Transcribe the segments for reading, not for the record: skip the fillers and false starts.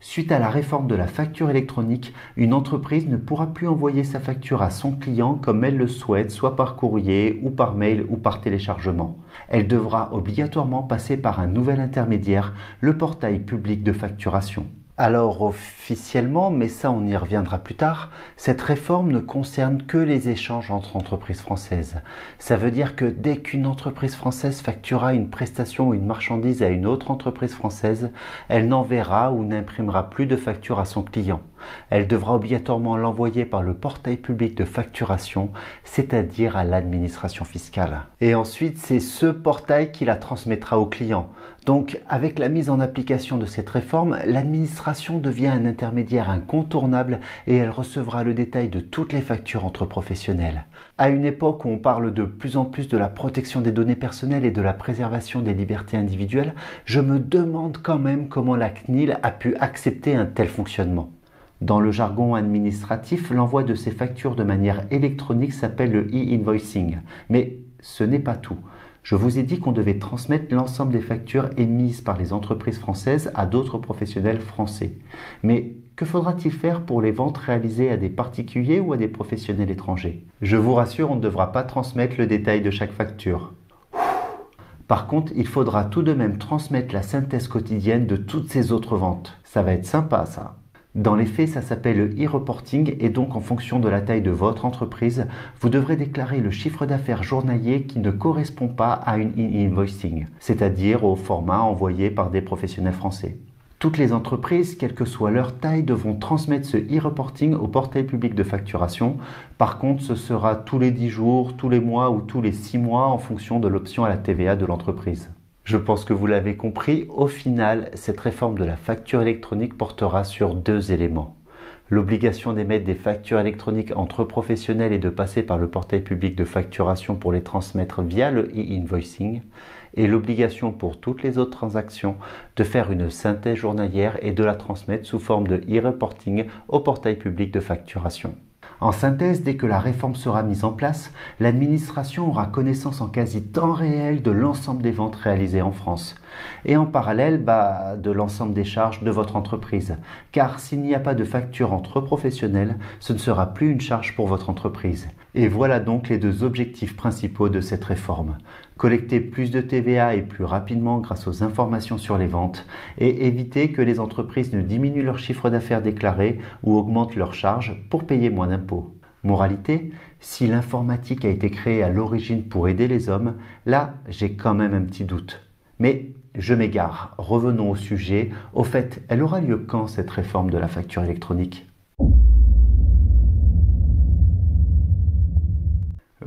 Suite à la réforme de la facture électronique, une entreprise ne pourra plus envoyer sa facture à son client comme elle le souhaite, soit par courrier ou par mail ou par téléchargement. Elle devra obligatoirement passer par un nouvel intermédiaire, le portail public de facturation. Alors officiellement, mais ça on y reviendra plus tard, cette réforme ne concerne que les échanges entre entreprises françaises. Ça veut dire que dès qu'une entreprise française facturera une prestation ou une marchandise à une autre entreprise française, elle n'enverra ou n'imprimera plus de facture à son client. Elle devra obligatoirement l'envoyer par le portail public de facturation, c'est-à-dire à l'administration fiscale. Et ensuite, c'est ce portail qui la transmettra au client. Donc, avec la mise en application de cette réforme, l'administration devient un intermédiaire incontournable et elle recevra le détail de toutes les factures entre professionnels. À une époque où on parle de plus en plus de la protection des données personnelles et de la préservation des libertés individuelles, je me demande quand même comment la CNIL a pu accepter un tel fonctionnement. Dans le jargon administratif, l'envoi de ces factures de manière électronique s'appelle le e-invoicing. Mais ce n'est pas tout. Je vous ai dit qu'on devait transmettre l'ensemble des factures émises par les entreprises françaises à d'autres professionnels français. Mais que faudra-t-il faire pour les ventes réalisées à des particuliers ou à des professionnels étrangers? Je vous rassure, on ne devra pas transmettre le détail de chaque facture. Par contre, il faudra tout de même transmettre la synthèse quotidienne de toutes ces autres ventes. Ça va être sympa ça. Dans les faits, ça s'appelle le e-reporting et donc en fonction de la taille de votre entreprise, vous devrez déclarer le chiffre d'affaires journalier qui ne correspond pas à une e-invoicing, c'est-à-dire au format envoyé par des professionnels français. Toutes les entreprises, quelle que soit leur taille, devront transmettre ce e-reporting au portail public de facturation. Par contre, ce sera tous les 10 jours, tous les mois ou tous les 6 mois en fonction de l'option à la TVA de l'entreprise. Je pense que vous l'avez compris, au final, cette réforme de la facture électronique portera sur deux éléments. L'obligation d'émettre des factures électroniques entre professionnels et de passer par le portail public de facturation pour les transmettre via le e-invoicing, et l'obligation pour toutes les autres transactions de faire une synthèse journalière et de la transmettre sous forme de e-reporting au portail public de facturation. En synthèse, dès que la réforme sera mise en place, l'administration aura connaissance en quasi temps réel de l'ensemble des ventes réalisées en France. Et en parallèle, de l'ensemble des charges de votre entreprise. Car s'il n'y a pas de facture entre professionnels, ce ne sera plus une charge pour votre entreprise. Et voilà donc les deux objectifs principaux de cette réforme. Collecter plus de TVA et plus rapidement grâce aux informations sur les ventes et éviter que les entreprises ne diminuent leur chiffre d'affaires déclaré ou augmentent leurs charges pour payer moins d'impôts. Moralité, si l'informatique a été créée à l'origine pour aider les hommes, là j'ai quand même un petit doute. Mais je m'égare, revenons au sujet. Au fait, elle aura lieu quand cette réforme de la facture électronique ?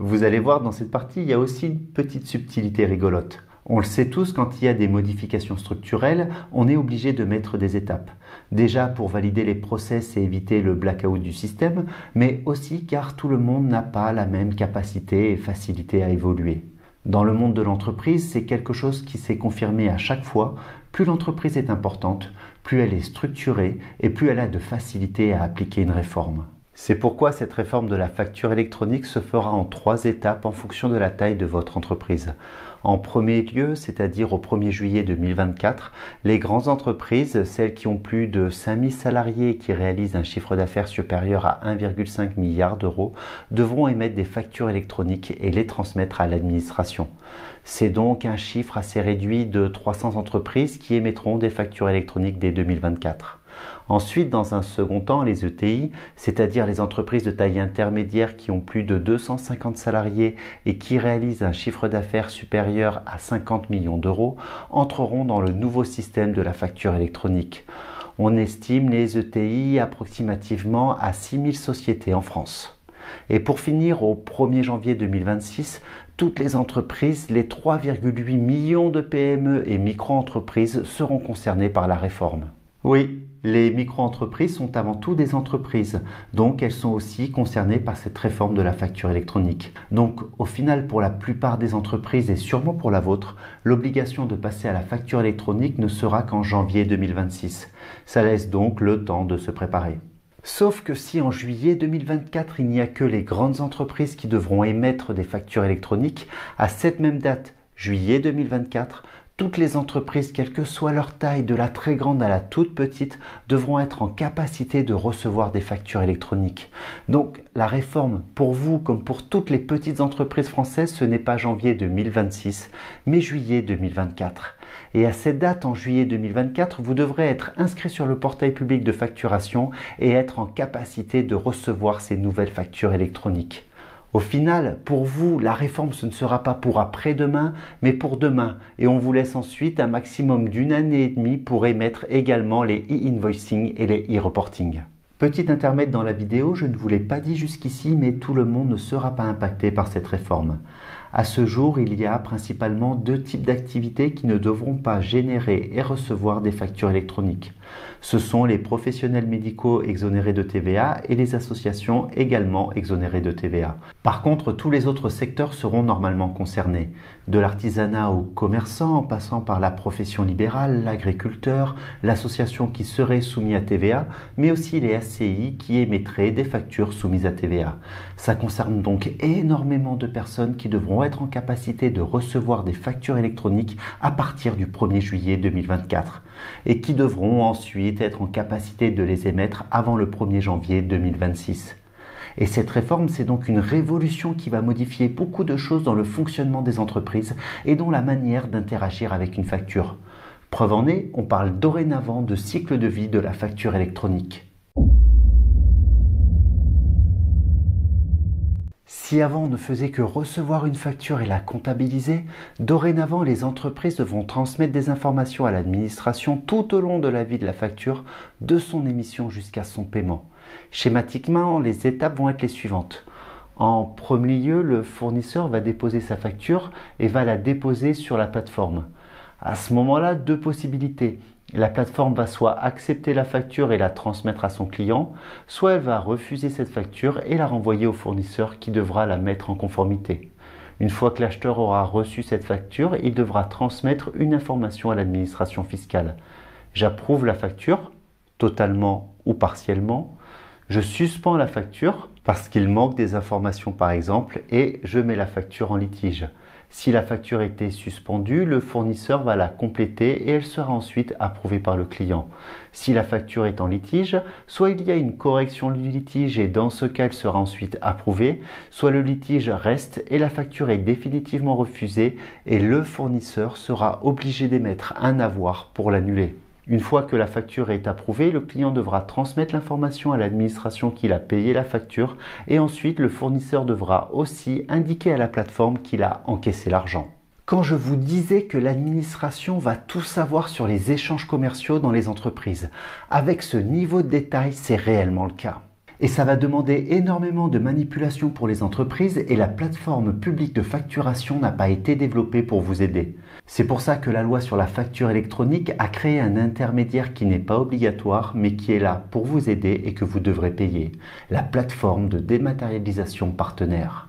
Vous allez voir, dans cette partie, il y a aussi une petite subtilité rigolote. On le sait tous, quand il y a des modifications structurelles, on est obligé de mettre des étapes. Déjà pour valider les process et éviter le blackout du système, mais aussi car tout le monde n'a pas la même capacité et facilité à évoluer. Dans le monde de l'entreprise, c'est quelque chose qui s'est confirmé à chaque fois. Plus l'entreprise est importante, plus elle est structurée et plus elle a de facilité à appliquer une réforme. C'est pourquoi cette réforme de la facture électronique se fera en 3 étapes en fonction de la taille de votre entreprise. En premier lieu, c'est-à-dire au 1er juillet 2024, les grandes entreprises, celles qui ont plus de 5000 salariés et qui réalisent un chiffre d'affaires supérieur à 1,5 milliard d'euros, devront émettre des factures électroniques et les transmettre à l'administration. C'est donc un chiffre assez réduit de 300 entreprises qui émettront des factures électroniques dès 2024. Ensuite, dans un second temps, les ETI, c'est-à-dire les entreprises de taille intermédiaire qui ont plus de 250 salariés et qui réalisent un chiffre d'affaires supérieur à 50 millions d'euros, entreront dans le nouveau système de la facture électronique. On estime les ETI approximativement à 6000 sociétés en France. Et pour finir, au 1er janvier 2026, toutes les entreprises, les 3,8 millions de PME et micro-entreprises seront concernées par la réforme. Oui, les micro-entreprises sont avant tout des entreprises, donc elles sont aussi concernées par cette réforme de la facture électronique. Donc au final, pour la plupart des entreprises et sûrement pour la vôtre, l'obligation de passer à la facture électronique ne sera qu'en janvier 2026. Ça laisse donc le temps de se préparer. Sauf que si en juillet 2024, il n'y a que les grandes entreprises qui devront émettre des factures électroniques, à cette même date, juillet 2024, Toutes les entreprises, quelle que soit leur taille, de la très grande à la toute petite, devront être en capacité de recevoir des factures électroniques. Donc la réforme, pour vous comme pour toutes les petites entreprises françaises, ce n'est pas janvier 2026, mais juillet 2024. Et à cette date, en juillet 2024, vous devrez être inscrit sur le portail public de facturation et être en capacité de recevoir ces nouvelles factures électroniques. Au final, pour vous, la réforme, ce ne sera pas pour après-demain, mais pour demain. Et on vous laisse ensuite un maximum d'1 année et demie pour émettre également les e-invoicing et les e-reporting. Petit intermède dans la vidéo, je ne vous l'ai pas dit jusqu'ici, mais tout le monde ne sera pas impacté par cette réforme. À ce jour, il y a principalement 2 types d'activités qui ne devront pas générer et recevoir des factures électroniques. Ce sont les professionnels médicaux exonérés de TVA et les associations également exonérées de TVA. Par contre, tous les autres secteurs seront normalement concernés. De l'artisanat aux commerçants, en passant par la profession libérale, l'agriculteur, l'association qui serait soumise à TVA, mais aussi les ACI qui émettraient des factures soumises à TVA. Ça concerne donc énormément de personnes qui devront être en capacité de recevoir des factures électroniques à partir du 1er juillet 2024 et qui devront ensuite être en capacité de les émettre avant le 1er janvier 2026. Et cette réforme, c'est donc une révolution qui va modifier beaucoup de choses dans le fonctionnement des entreprises et dans la manière d'interagir avec une facture. Preuve en est, on parle dorénavant de cycle de vie de la facture électronique. Si avant on ne faisait que recevoir une facture et la comptabiliser, dorénavant les entreprises devront transmettre des informations à l'administration tout au long de la vie de la facture, de son émission jusqu'à son paiement. Schématiquement, les étapes vont être les suivantes. En premier lieu, le fournisseur va déposer sa facture et va la déposer sur la plateforme. À ce moment-là, 2 possibilités. La plateforme va soit accepter la facture et la transmettre à son client, soit elle va refuser cette facture et la renvoyer au fournisseur qui devra la mettre en conformité. Une fois que l'acheteur aura reçu cette facture, il devra transmettre une information à l'administration fiscale. J'approuve la facture, totalement ou partiellement. Je suspends la facture parce qu'il manque des informations par exemple et je mets la facture en litige. Si la facture était suspendue, le fournisseur va la compléter et elle sera ensuite approuvée par le client. Si la facture est en litige, soit il y a une correction du litige et dans ce cas elle sera ensuite approuvée, soit le litige reste et la facture est définitivement refusée et le fournisseur sera obligé d'émettre un avoir pour l'annuler. Une fois que la facture est approuvée, le client devra transmettre l'information à l'administration qu'il a payé la facture et ensuite le fournisseur devra aussi indiquer à la plateforme qu'il a encaissé l'argent. Quand je vous disais que l'administration va tout savoir sur les échanges commerciaux dans les entreprises, avec ce niveau de détail, c'est réellement le cas. Et ça va demander énormément de manipulation pour les entreprises et la plateforme publique de facturation n'a pas été développée pour vous aider. C'est pour ça que la loi sur la facture électronique a créé un intermédiaire qui n'est pas obligatoire mais qui est là pour vous aider et que vous devrez payer. La plateforme de dématérialisation partenaire.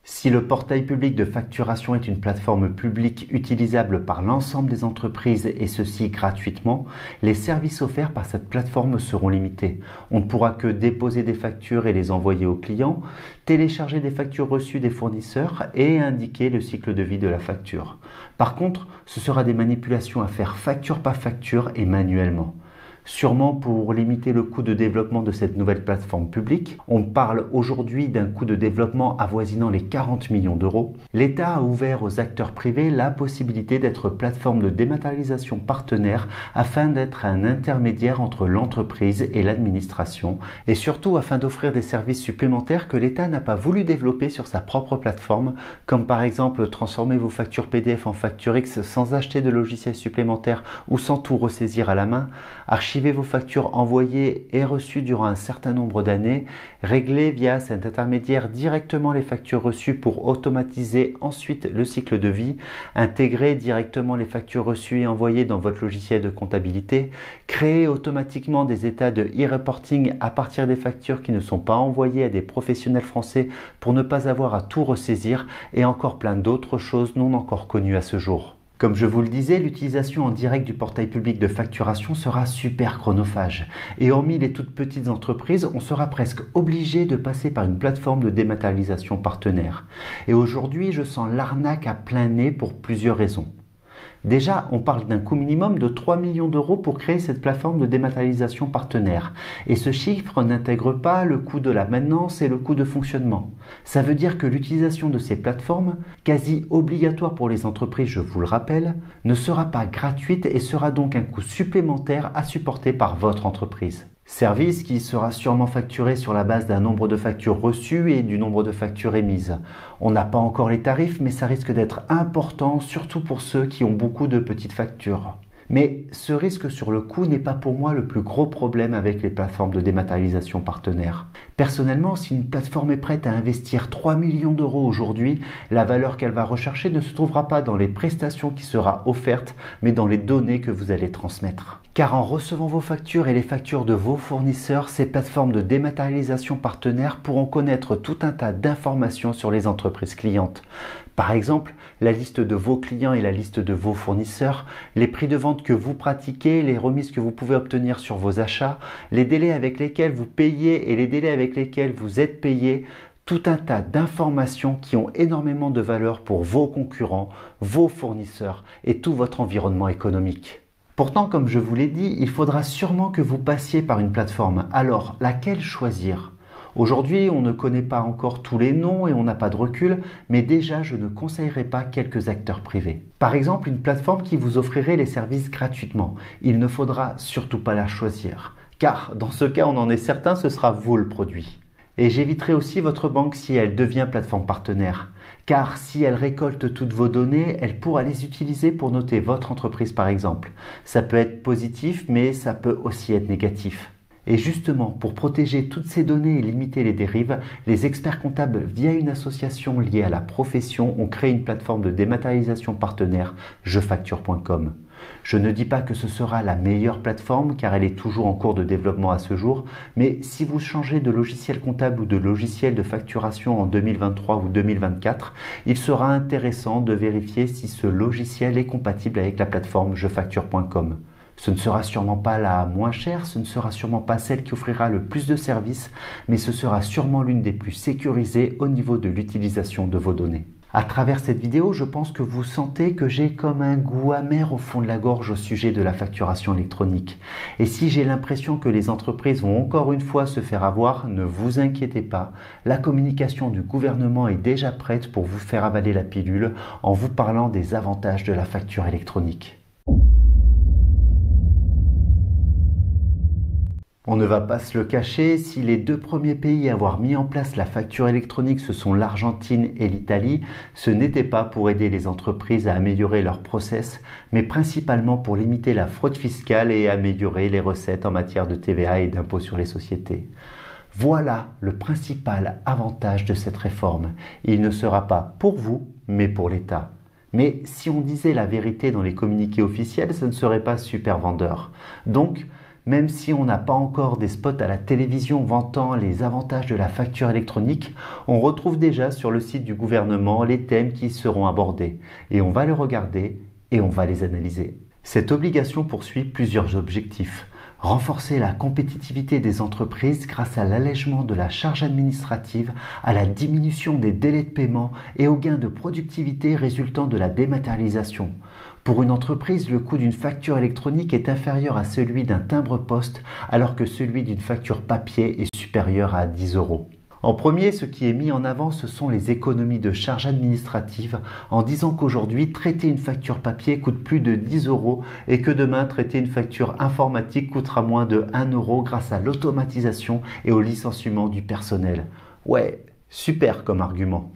Si le portail public de facturation est une plateforme publique utilisable par l'ensemble des entreprises et ceci gratuitement, les services offerts par cette plateforme seront limités. On ne pourra que déposer des factures et les envoyer aux clients, télécharger des factures reçues des fournisseurs et indiquer le cycle de vie de la facture. Par contre, ce sera des manipulations à faire facture par facture et manuellement. Sûrement pour limiter le coût de développement de cette nouvelle plateforme publique. On parle aujourd'hui d'un coût de développement avoisinant les 40 millions d'euros. L'État a ouvert aux acteurs privés la possibilité d'être plateforme de dématérialisation partenaire afin d'être un intermédiaire entre l'entreprise et l'administration et surtout afin d'offrir des services supplémentaires que l'État n'a pas voulu développer sur sa propre plateforme, comme par exemple transformer vos factures PDF en factures X sans acheter de logiciel supplémentaire ou sans tout ressaisir à la main, archiver vos factures envoyées et reçues durant un certain nombre d'années, régler via cet intermédiaire directement les factures reçues pour automatiser ensuite le cycle de vie, intégrer directement les factures reçues et envoyées dans votre logiciel de comptabilité, créer automatiquement des états de e-reporting à partir des factures qui ne sont pas envoyées à des professionnels français pour ne pas avoir à tout ressaisir et encore plein d'autres choses non encore connues à ce jour. Comme je vous le disais, l'utilisation en direct du portail public de facturation sera super chronophage. Et hormis les toutes petites entreprises, on sera presque obligé de passer par une plateforme de dématérialisation partenaire. Et aujourd'hui, je sens l'arnaque à plein nez pour plusieurs raisons. Déjà, on parle d'un coût minimum de 3 millions d'euros pour créer cette plateforme de dématérialisation partenaire. Et ce chiffre n'intègre pas le coût de la maintenance et le coût de fonctionnement. Ça veut dire que l'utilisation de ces plateformes, quasi obligatoire pour les entreprises, je vous le rappelle, ne sera pas gratuite et sera donc un coût supplémentaire à supporter par votre entreprise. Service qui sera sûrement facturé sur la base d'un nombre de factures reçues et du nombre de factures émises. On n'a pas encore les tarifs, mais ça risque d'être important, surtout pour ceux qui ont beaucoup de petites factures. Mais ce risque sur le coût n'est pas pour moi le plus gros problème avec les plateformes de dématérialisation partenaires. Personnellement, si une plateforme est prête à investir 3 millions d'euros aujourd'hui, la valeur qu'elle va rechercher ne se trouvera pas dans les prestations qui seront offertes, mais dans les données que vous allez transmettre. Car en recevant vos factures et les factures de vos fournisseurs, ces plateformes de dématérialisation partenaires pourront connaître tout un tas d'informations sur les entreprises clientes. Par exemple, la liste de vos clients et la liste de vos fournisseurs, les prix de vente que vous pratiquez, les remises que vous pouvez obtenir sur vos achats, les délais avec lesquels vous payez et les délais avec lesquels vous êtes payé, tout un tas d'informations qui ont énormément de valeur pour vos concurrents, vos fournisseurs et tout votre environnement économique. Pourtant, comme je vous l'ai dit, il faudra sûrement que vous passiez par une plateforme. Alors, laquelle choisir ? Aujourd'hui, on ne connaît pas encore tous les noms et on n'a pas de recul, mais déjà, je ne conseillerais pas quelques acteurs privés. Par exemple, une plateforme qui vous offrirait les services gratuitement. Il ne faudra surtout pas la choisir, car dans ce cas, on en est certain, ce sera vous le produit. Et j'éviterai aussi votre banque si elle devient plateforme partenaire. Car si elle récolte toutes vos données, elle pourra les utiliser pour noter votre entreprise par exemple. Ça peut être positif, mais ça peut aussi être négatif. Et justement, pour protéger toutes ces données et limiter les dérives, les experts comptables, via une association liée à la profession, ont créé une plateforme de dématérialisation partenaire, jefacture.com. Je ne dis pas que ce sera la meilleure plateforme car elle est toujours en cours de développement à ce jour, mais si vous changez de logiciel comptable ou de logiciel de facturation en 2023 ou 2024, il sera intéressant de vérifier si ce logiciel est compatible avec la plateforme jefacture.com. Ce ne sera sûrement pas la moins chère, ce ne sera sûrement pas celle qui offrira le plus de services, mais ce sera sûrement l'une des plus sécurisées au niveau de l'utilisation de vos données. À travers cette vidéo, je pense que vous sentez que j'ai comme un goût amer au fond de la gorge au sujet de la facturation électronique. Et si j'ai l'impression que les entreprises vont encore une fois se faire avoir, ne vous inquiétez pas, la communication du gouvernement est déjà prête pour vous faire avaler la pilule en vous parlant des avantages de la facture électronique. On ne va pas se le cacher, si les deux premiers pays à avoir mis en place la facture électronique ce sont l'Argentine et l'Italie, ce n'était pas pour aider les entreprises à améliorer leurs process, mais principalement pour limiter la fraude fiscale et améliorer les recettes en matière de TVA et d'impôt sur les sociétés. Voilà le principal avantage de cette réforme. Il ne sera pas pour vous, mais pour l'État. Mais si on disait la vérité dans les communiqués officiels, ce ne serait pas super vendeur. Donc, même si on n'a pas encore des spots à la télévision vantant les avantages de la facture électronique, on retrouve déjà sur le site du gouvernement les thèmes qui seront abordés. Et on va les regarder et on va les analyser. Cette obligation poursuit plusieurs objectifs. Renforcer la compétitivité des entreprises grâce à l'allègement de la charge administrative, à la diminution des délais de paiement et au gain de productivité résultant de la dématérialisation. Pour une entreprise, le coût d'une facture électronique est inférieur à celui d'un timbre-poste, alors que celui d'une facture papier est supérieur à 10 euros. En premier, ce qui est mis en avant, ce sont les économies de charges administratives, en disant qu'aujourd'hui, traiter une facture papier coûte plus de 10 euros et que demain, traiter une facture informatique coûtera moins de 1 euro grâce à l'automatisation et au licenciement du personnel. Ouais, super comme argument.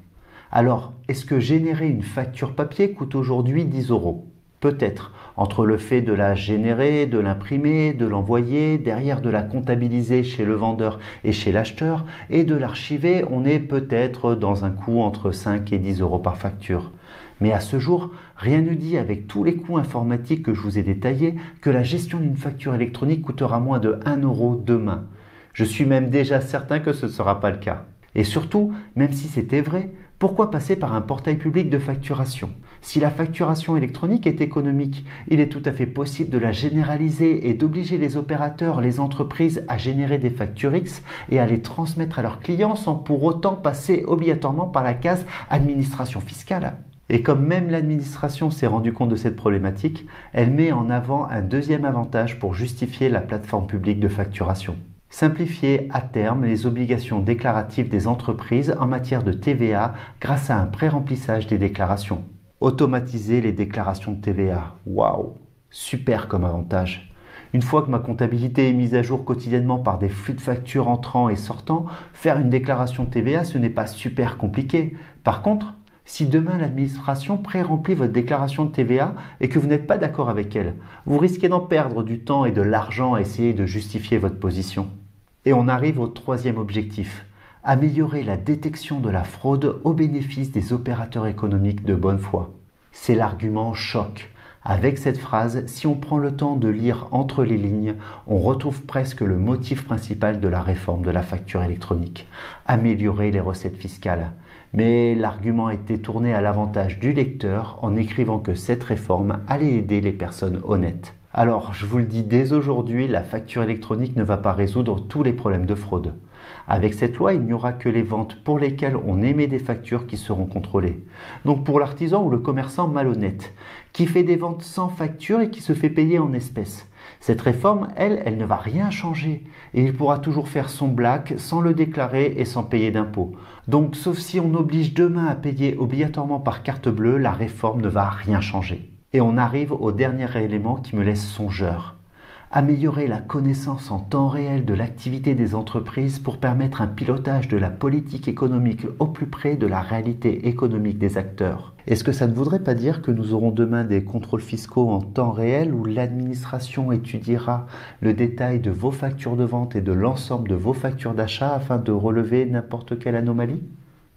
Alors, est-ce que générer une facture papier coûte aujourd'hui 10 euros ? Peut-être, entre le fait de la générer, de l'imprimer, de l'envoyer, derrière de la comptabiliser chez le vendeur et chez l'acheteur, et de l'archiver, on est peut-être dans un coût entre 5 et 10 euros par facture. Mais à ce jour, rien ne dit avec tous les coûts informatiques que je vous ai détaillés que la gestion d'une facture électronique coûtera moins de 1 euro demain. Je suis même déjà certain que ce ne sera pas le cas. Et surtout, même si c'était vrai, Pourquoi passer par un portail public de facturation? Si la facturation électronique est économique, il est tout à fait possible de la généraliser et d'obliger les opérateurs, les entreprises à générer des factures X et à les transmettre à leurs clients sans pour autant passer obligatoirement par la case administration fiscale. Et comme même l'administration s'est rendu compte de cette problématique, elle met en avant un deuxième avantage pour justifier la plateforme publique de facturation. Simplifier à terme les obligations déclaratives des entreprises en matière de TVA grâce à un pré-remplissage des déclarations. Automatiser les déclarations de TVA. Waouh! Super comme avantage. Une fois que ma comptabilité est mise à jour quotidiennement par des flux de factures entrants et sortants, faire une déclaration de TVA, ce n'est pas super compliqué. Par contre, si demain l'administration pré-remplit votre déclaration de TVA et que vous n'êtes pas d'accord avec elle, vous risquez d'en perdre du temps et de l'argent à essayer de justifier votre position. Et on arrive au troisième objectif, améliorer la détection de la fraude au bénéfice des opérateurs économiques de bonne foi. C'est l'argument choc. Avec cette phrase, si on prend le temps de lire entre les lignes, on retrouve presque le motif principal de la réforme de la facture électronique, améliorer les recettes fiscales. Mais l'argument a été tourné à l'avantage du lecteur en écrivant que cette réforme allait aider les personnes honnêtes. Alors, je vous le dis dès aujourd'hui, la facture électronique ne va pas résoudre tous les problèmes de fraude. Avec cette loi, il n'y aura que les ventes pour lesquelles on émet des factures qui seront contrôlées. Donc pour l'artisan ou le commerçant malhonnête, qui fait des ventes sans facture et qui se fait payer en espèces. Cette réforme, elle ne va rien changer et il pourra toujours faire son black sans le déclarer et sans payer d'impôts. Donc sauf si on oblige demain à payer obligatoirement par carte bleue, la réforme ne va rien changer. Et on arrive au dernier élément qui me laisse songeur. Améliorer la connaissance en temps réel de l'activité des entreprises pour permettre un pilotage de la politique économique au plus près de la réalité économique des acteurs. Est-ce que ça ne voudrait pas dire que nous aurons demain des contrôles fiscaux en temps réel où l'administration étudiera le détail de vos factures de vente et de l'ensemble de vos factures d'achat afin de relever n'importe quelle anomalie?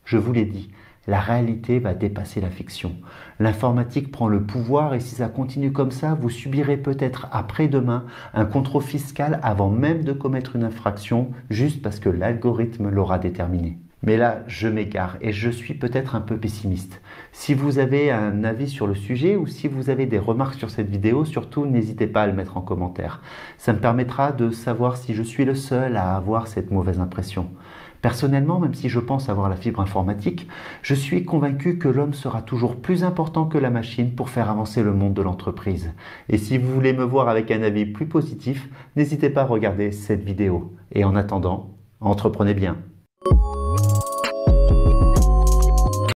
Je vous l'ai dit. La réalité va dépasser la fiction. L'informatique prend le pouvoir et si ça continue comme ça, vous subirez peut-être après-demain un contrôle fiscal avant même de commettre une infraction, juste parce que l'algorithme l'aura déterminé. Mais là, je m'égare et je suis peut-être un peu pessimiste. Si vous avez un avis sur le sujet ou si vous avez des remarques sur cette vidéo, surtout n'hésitez pas à le mettre en commentaire. Ça me permettra de savoir si je suis le seul à avoir cette mauvaise impression. Personnellement, même si je pense avoir la fibre informatique, je suis convaincu que l'homme sera toujours plus important que la machine pour faire avancer le monde de l'entreprise. Et si vous voulez me voir avec un avis plus positif, n'hésitez pas à regarder cette vidéo. Et en attendant, entreprenez bien.